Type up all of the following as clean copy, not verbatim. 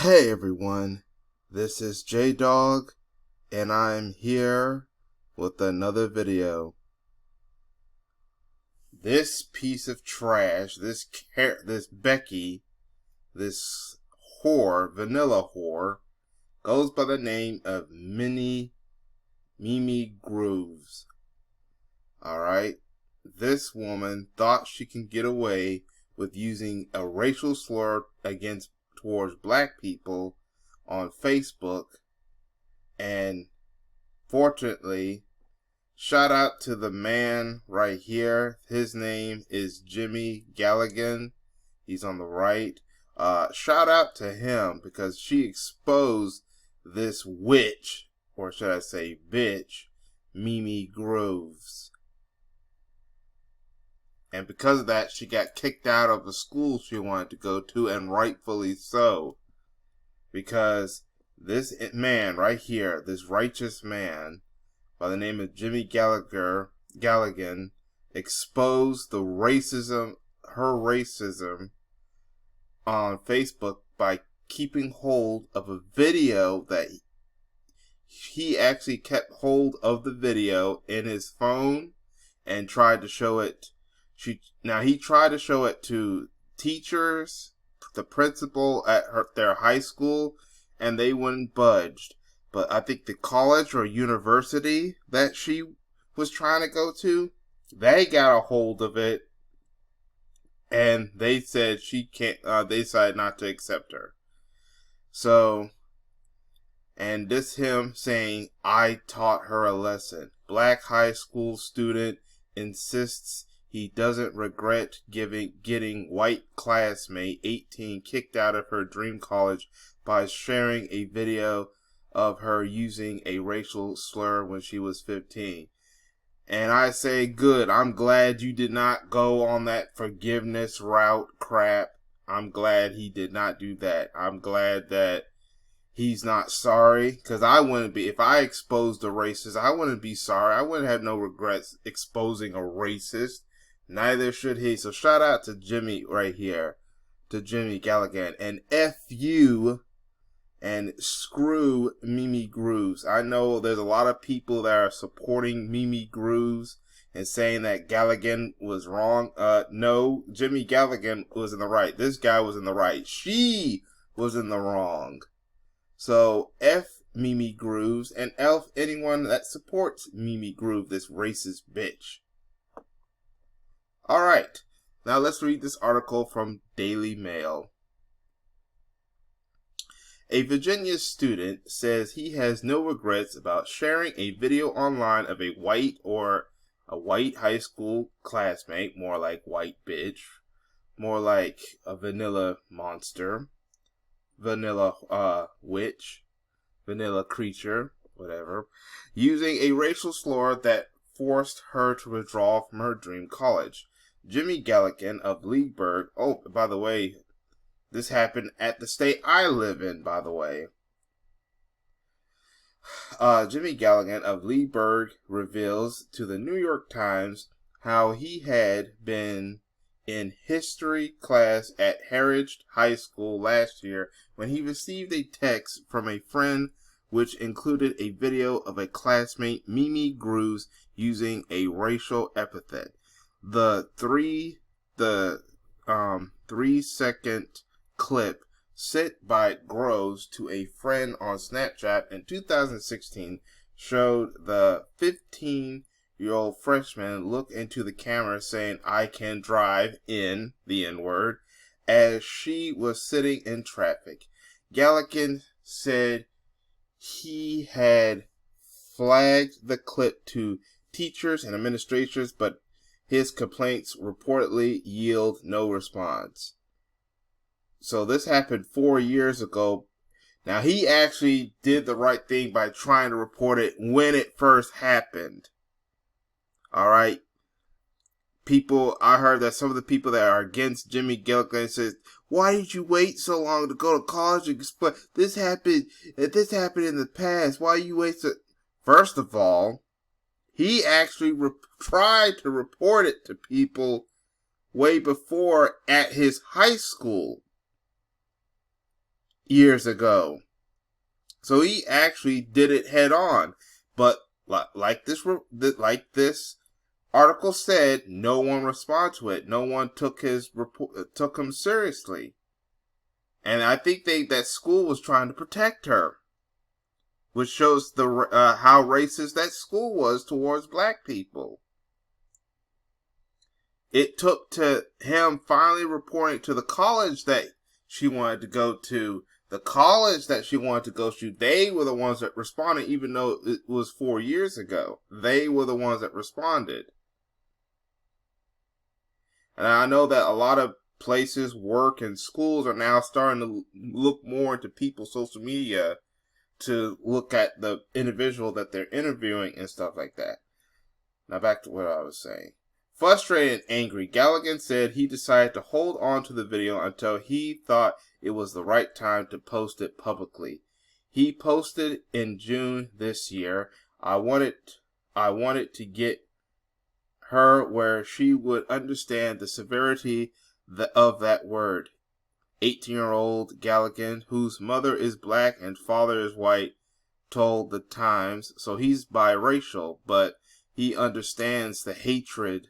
Hey everyone, this is J-Dog, and I'm here with another video. This piece of trash, this Becky, this vanilla whore, goes by the name of Mimi Grooves. Alright, this woman thought she can get away with using a racial slur towards black people on Facebook, and fortunately, shout out to the man right here. His name is Jimmy Gallagher. He's on the right. Shout out to him because she exposed this witch, or should I say bitch, Mimi Grooves. And because of that, she got kicked out of the school she wanted to go to, and rightfully so. Because this man right here, this righteous man by the name of Jimmy Gallagher, exposed her racism on Facebook by keeping hold of a video that he actually kept hold of the video in his phone and tried to show it. He tried to show it to teachers, the principal at their high school, and they wouldn't budge. But I think the college or university that she was trying to go to, they got a hold of it, and they said she can't. They decided not to accept her. So, and this him saying, "I taught her a lesson." Black high school student insists he doesn't regret getting white classmate 18 kicked out of her dream college by sharing a video of her using a racial slur when she was 15. And I say, good. I'm glad you did not go on that forgiveness route crap. I'm glad he did not do that. I'm glad that he's not sorry, because I wouldn't be. If I exposed a racist, I wouldn't be sorry. I wouldn't have no regrets exposing a racist. Neither should he. So shout out to Jimmy right here, to Jimmy Gallagher, and F you and screw Mimi Grooves. I know there's a lot of people that are supporting Mimi Grooves and saying that Gallagher was wrong. No, Jimmy Gallagher was in the right. This guy was in the right. She was in the wrong. So F Mimi Grooves and F anyone that supports Mimi Groove, this racist bitch. Alright, now let's read this article from Daily Mail. A Virginia student says he has no regrets about sharing a video online of a white high school classmate, more like white bitch, more like a vanilla monster, vanilla witch, vanilla creature, whatever, using a racial slur that forced her to withdraw from her dream college. Jimmy Gallagher of Leesburg. Oh, by the way, this happened at the state I live in, by the way. Jimmy Gallagher of Leesburg reveals to the New York Times how he had been in history class at Heritage High School last year when he received a text from a friend which included a video of a classmate, Mimi Grooves, using a racial epithet. The 3-second clip sent by Groves to a friend on Snapchat in 2016 showed the 15-year-old freshman look into the camera saying, "I can drive in," the N-word, as she was sitting in traffic. Gallagher said he had flagged the clip to teachers and administrators, but his complaints reportedly yield no response. So this happened 4 years ago. Now he actually did the right thing by trying to report it when it first happened. Alright. People, I heard that some of the people that are against Jimmy Gallagher says, "Why did you wait so long to go to college? This happened in the past. Why you wait so..." First of all, he actually tried to report it to people way before at his high school. years ago. So he actually did it head on. But like this article said, no one responded to it. No one took his report, took him seriously. And I think that school was trying to protect her, which shows how racist that school was towards black people. It took to him finally reporting to the college that she wanted to go to. The college that she wanted to go to, they were the ones that responded, even though it was 4 years ago. They were the ones that responded. And I know that a lot of places, work, and schools are now starting to look more into people's social media to look at the individual that they're interviewing and stuff like that. Now back to what I was saying. Frustrated and angry, Gallagher said he decided to hold on to the video until he thought it was the right time to post it publicly. He posted in June this year, I wanted to get her where she would understand the severity of that word. 18-year-old Gallagher, whose mother is black and father is white, told the Times, so he's biracial, but he understands the hatred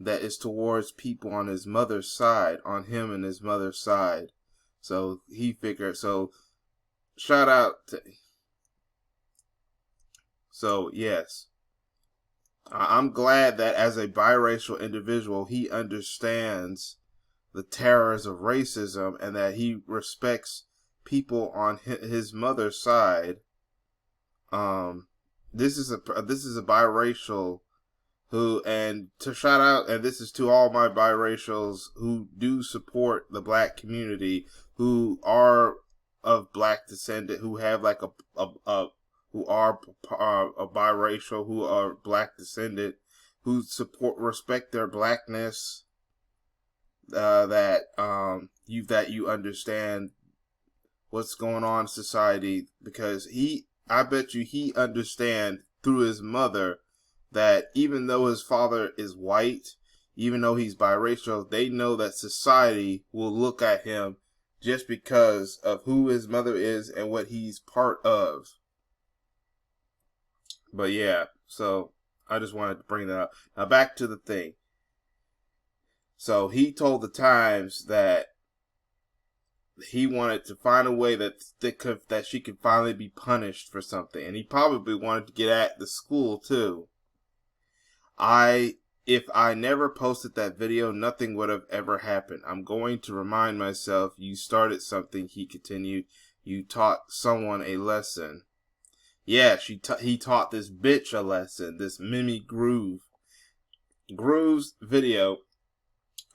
that is towards people on his mother's side, on him and his mother's side. So he figured, so shout out to, so yes. I'm glad that as a biracial individual, he understands the terrors of racism and that he respects people on his mother's side. This is a biracial who, and to shout out, and this is to all my biracials who do support the black community, who are of black descent, who have like who are a biracial, who are black descendant, who respect their blackness, that you understand what's going on in society, because I bet you he understands through his mother that even though his father is white, even though he's biracial, they know that society will look at him just because of who his mother is and what he's part of. But yeah, so I just wanted to bring that up. Now back to the thing. So he told the Times that he wanted to find a way that she could finally be punished for something. And he probably wanted to get at the school too. If I never posted that video, nothing would have ever happened. I'm going to remind myself you started something, he continued. You taught someone a lesson. Yeah, he taught this bitch a lesson, this Mimi Groove. Groove's video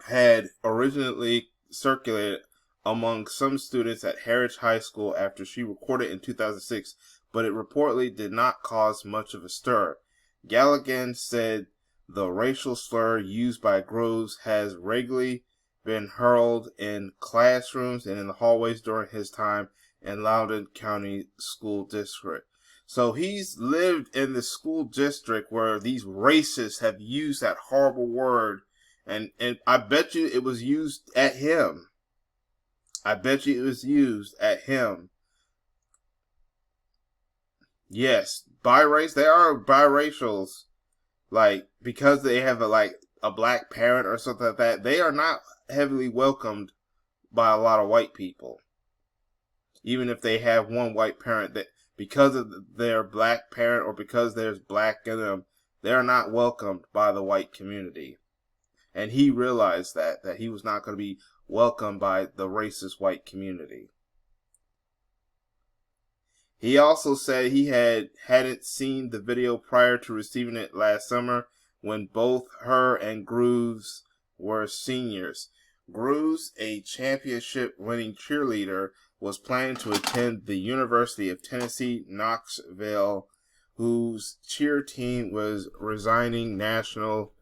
had originally circulated among some students at Heritage High School after she recorded in 2006, but it reportedly did not cause much of a stir. Gallagher said the racial slur used by Groves has regularly been hurled in classrooms and in the hallways during his time in Loudoun County School District. So he's lived in the school district where these racists have used that horrible word, and I bet you it was used at him. I bet you it was used at him. Yes, they are biracials. Like, because they have a black parent or something like that, they are not heavily welcomed by a lot of white people. Even if they have one white parent, that because of their black parent or because there's black in them, they're not welcomed by the white community. And he realized that he was not going to be welcomed by the racist white community. He also said he hadn't seen the video prior to receiving it last summer when both her and Grooves were seniors. Grooves, a championship-winning cheerleader, was planning to attend the University of Tennessee, Knoxville, whose cheer team were reigning national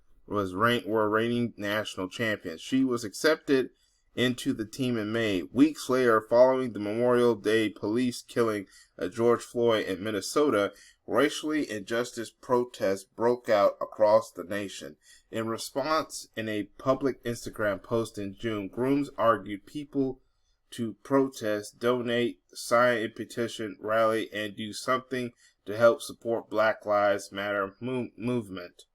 champions. She was accepted into the team in May. Weeks later, following the Memorial Day police killing of George Floyd in Minnesota, racially injustice protests broke out across the nation. In response, in a public Instagram post in June, Grooms argued people to protest, donate, sign a petition, rally, and do something to help support Black Lives Matter movement.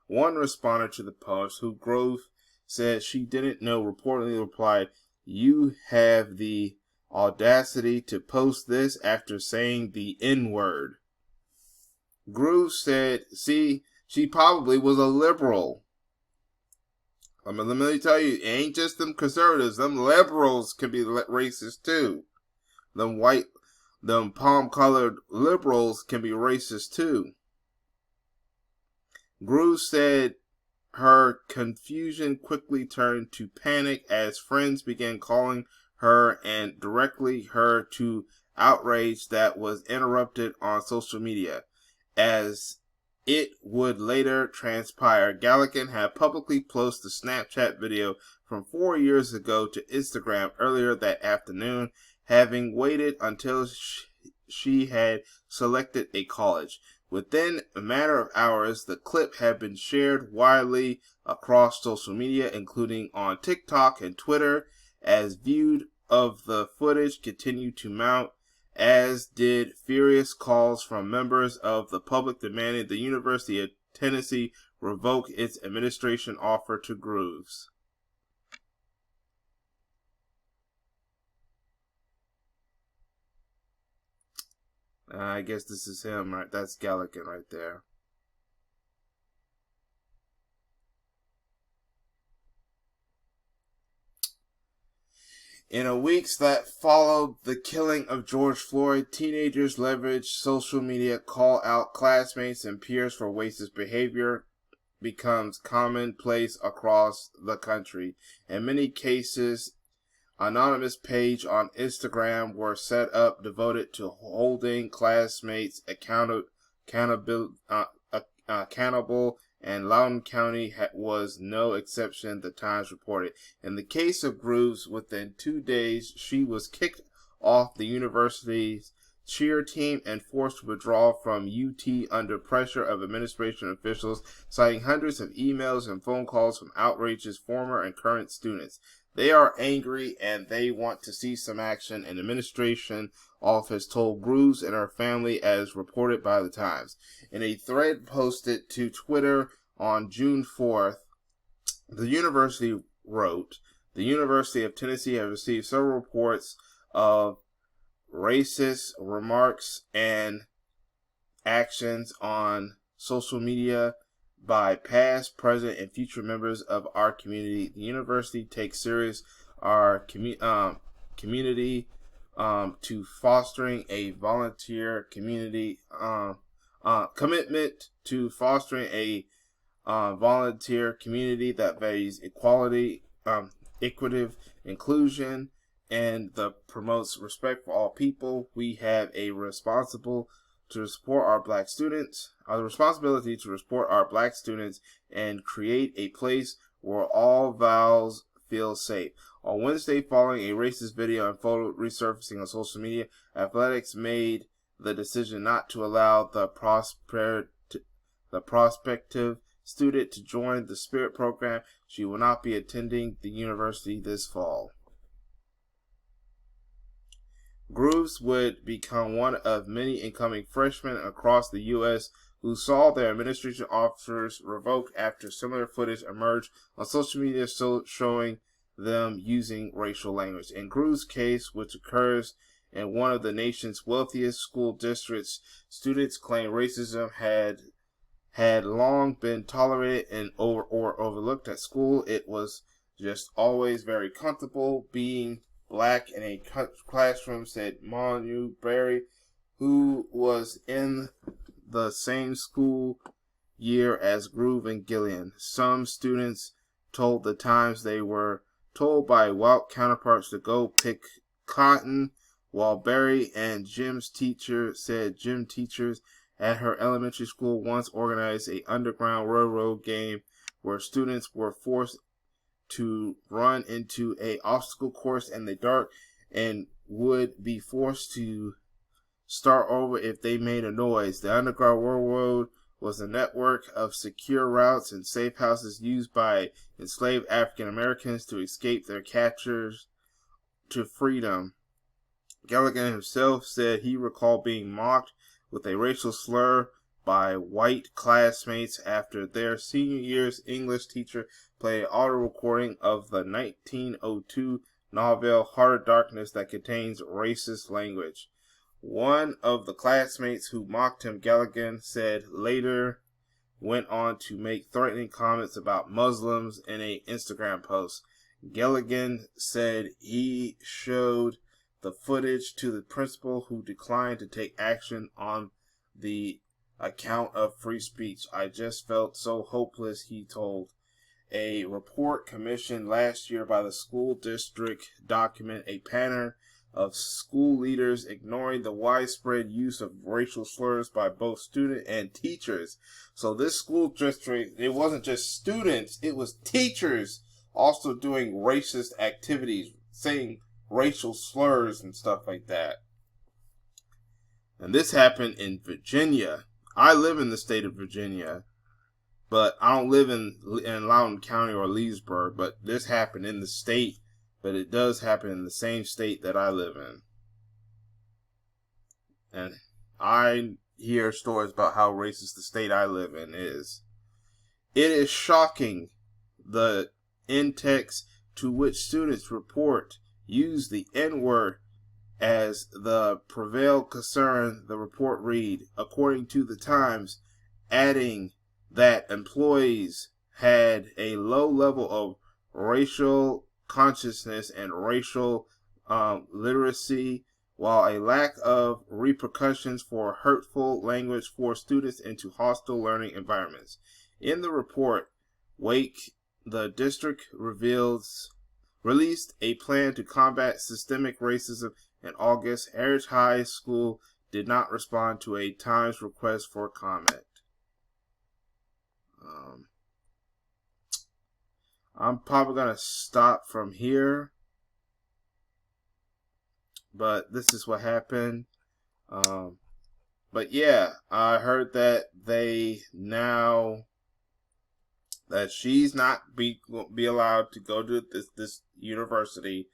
One responder to the post, who Grove said she didn't know, reportedly replied, "You have the audacity to post this after saying the N-word." Grove said, "See, she probably was a liberal." Let me tell you, it ain't just them conservatives. Them liberals can be racist too. Them palm-colored liberals can be racist too. Grove said her confusion quickly turned to panic as friends began calling her and directly her to outrage that was interrupted on social media. As it would later transpire, Gallagher had publicly posted a Snapchat video from 4 years ago to Instagram earlier that afternoon, having waited until she had selected a college. Within a matter of hours, the clip had been shared widely across social media, including on TikTok and Twitter, as views of the footage continued to mount, as did furious calls from members of the public demanding the University of Tennessee revoke its administration offer to Groves. I guess this is him, right? That's Gallagher right there. In the weeks that followed the killing of George Floyd, teenagers leveraged social media, call out classmates and peers for racist behavior becomes commonplace across the country. In many cases, anonymous pages on Instagram were set up devoted to holding classmates accountable, and Loudoun County was no exception, the Times reported. In the case of Grooves, within 2 days, she was kicked off the university's cheer team and forced to withdraw from UT under pressure of administration officials, citing hundreds of emails and phone calls from outrageous former and current students. They are angry and they want to see some action, an administration office told Grooves and her family, as reported by the Times. In a thread posted to Twitter on June 4th, the university wrote, "The University of Tennessee has received several reports of racist remarks and actions on social media by past, present, and future members of our community. The university takes serious our community to fostering a volunteer community commitment to fostering a volunteer community that values equality, equitative inclusion, and that promotes respect for all people. We have a responsibility to support our black students, and create a place where all vowels feel safe." On Wednesday, following a racist video and photo resurfacing on social media, athletics made the decision not to allow the prospective student to join the Spirit program. She will not be attending the university this fall. Grooves would become one of many incoming freshmen across the U.S. who saw their administration officers revoked after similar footage emerged on social media showing them using racial language. In Grooves' case, which occurs in one of the nation's wealthiest school districts, students claim racism had long been tolerated and or overlooked at school. It was just always very comfortable being black in a classroom, said Manu Berry, who was in the same school year as Groove and Gillian. Some students told the Times they were told by white counterparts to go pick cotton, while Berry and Jim's teacher said gym teachers at her elementary school once organized a underground railroad game where students were forced to run into a obstacle course in the dark and would be forced to start over if they made a noise. The Underground Railroad was a network of secure routes and safe houses used by enslaved African Americans to escape their captors to freedom. Gallagher himself said he recalled being mocked with a racial slur by white classmates after their senior year's English teacher played an audio recording of the 1902 novel Heart of Darkness that contains racist language. One of the classmates who mocked him, Gallagher said, later went on to make threatening comments about Muslims in an Instagram post. Gallagher said he showed the footage to the principal, who declined to take action on the account of free speech. I just felt so hopeless, he told. A report commissioned last year by the school district document a pattern of school leaders ignoring the widespread use of racial slurs by both students and teachers. So this school district, it wasn't just students, it was teachers also doing racist activities, saying racial slurs and stuff like that. And this happened in Virginia. I live in the state of Virginia, but I don't live in Loudoun County or Leesburg, but this happened in the state, but it does happen in the same state that I live in. And I hear stories about how racist the state I live in is. It is shocking the in-text to which students report use the N-word as the prevail concern, the report read, according to the Times, adding that employees had a low level of racial consciousness and racial literacy, while a lack of repercussions for hurtful language forced students into hostile learning environments. In the report, Wake, the district released a plan to combat systemic racism in August. Heritage High School did not respond to a Times request for comment. I'm probably going to stop from here, but this is what happened. But yeah, I heard that that she's not be allowed to go to this university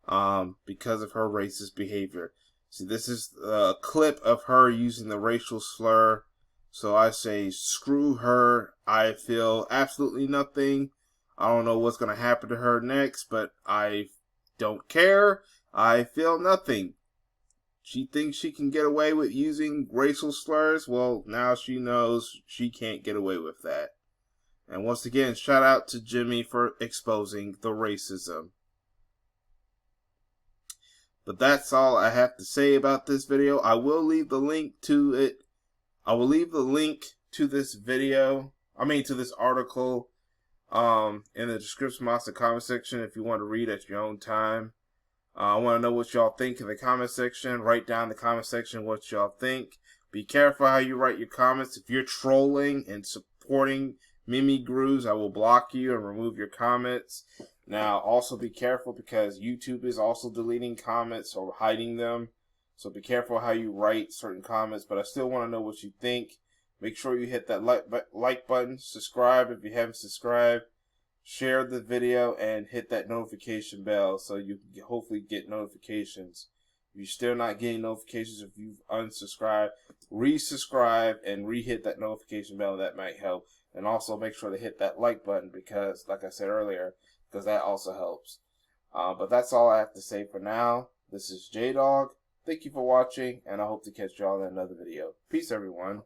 because of her racist behavior. See, this is a clip of her using the racial slur. So I say, screw her. I feel absolutely nothing. I don't know what's going to happen to her next, but I don't care. I feel nothing. She thinks she can get away with using racial slurs. Well, now she knows she can't get away with that. And once again, shout out to Jimmy for exposing the racism. But that's all I have to say about this video. I will leave the link to it. I will leave the link to this video, to this article, in the description box, the comment section, if you want to read at your own time. I want to know what y'all think in the comment section. Write down in the comment section what y'all think. Be careful how you write your comments. If you're trolling and supporting Mimi Grooves, I will block you and remove your comments. Now, also be careful because YouTube is also deleting comments or hiding them. So be careful how you write certain comments. But I still want to know what you think. Make sure you hit that like button. Subscribe if you haven't subscribed. Share the video and hit that notification bell so you can hopefully get notifications. If you're still not getting notifications, if you've unsubscribed, resubscribe and re-hit that notification bell. That might help. And also make sure to hit that like button because, like I said earlier, because that also helps. But that's all I have to say for now. This is J-Dog. Thank you for watching, and I hope to catch y'all in another video. Peace, everyone.